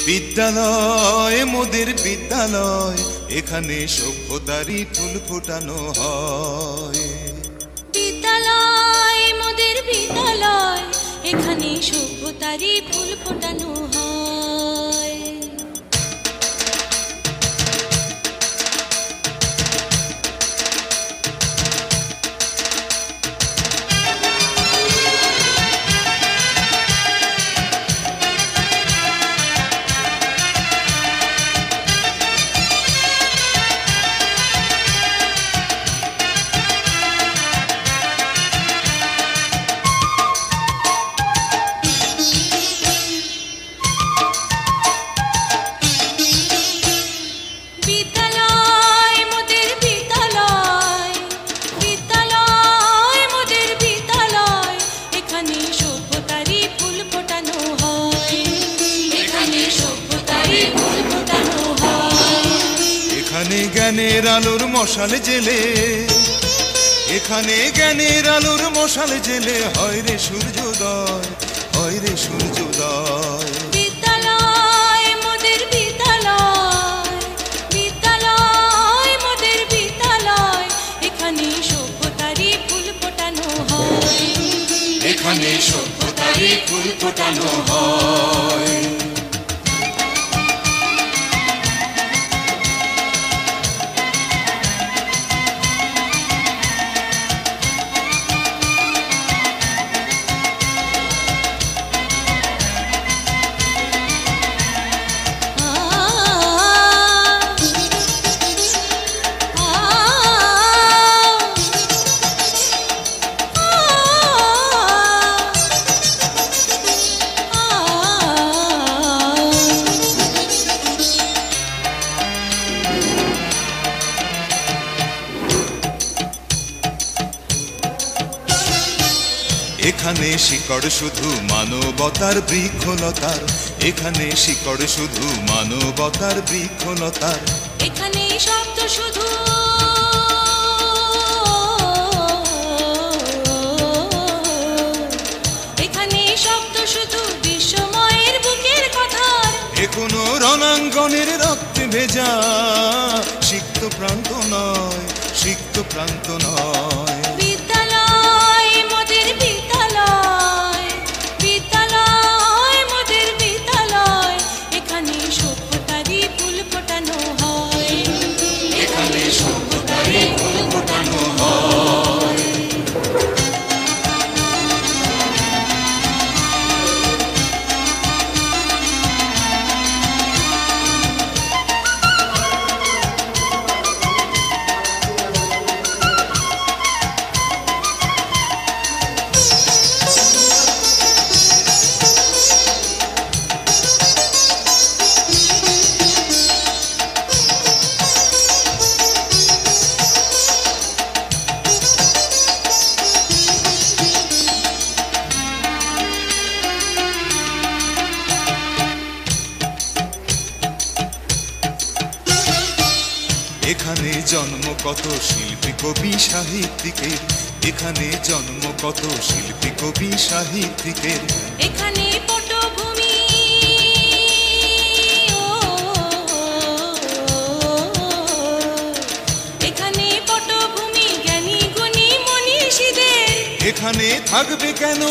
বিদ্যালয় মোদের বিদ্যালয়, এখানে সভ্যতারই ফুল ফোটানো হয়। বিদ্যালয় মোদের বিদ্যালয়, এখানে সভ্যতারই ফুল ফোটানো হয়। এখানে জ্ঞানের আলোর মশাল জেলে, এখানে জ্ঞানের আলোর মশাল জেলে হয় রে সূর্যোদয়, হয় রে সূর্যোদয়। বিদ্যালয় মোদের বিদ্যালয়, বিদ্যালয় মোদের বিদ্যালয়, এখানে সভ্যতারই ফুল ফোটানো হয়। এখানে সভ্যতারই ফুল ফোটানো হয়। এখানে শিকড় শুধু মানবতার বৃক্ষলতার, এখানে শিকড় শুধু মানবতার বৃক্ষলতার। এখানে শব্দ শুধু এখানে শব্দ শুধু বিশ্বময়ের বুকের কথার। এ কোনো রণাঙ্গনের রক্তে ভেজা সিক্ত প্রান্ত নয়, সিক্ত প্রান্ত নয়। বিদ্যালয় মোদের বিদ্যালয়, বিদ্যালয় মোদের বিদ্যালয়, এখানে সভ্যতারই ফুল ফোটানো হয়। এখানে সভ্যতারই ফুল ফোটানো হয়। এখানে জন্ম কত শিল্পী কবি সাহিত্যিকের, এখানে জন্ম কত শিল্পী কবি সাহিত্যিকের। এখানে পটভূমি এখানে পটভূমি জ্ঞানী গুণী মনীষীদের। এখানে থাকবে কেন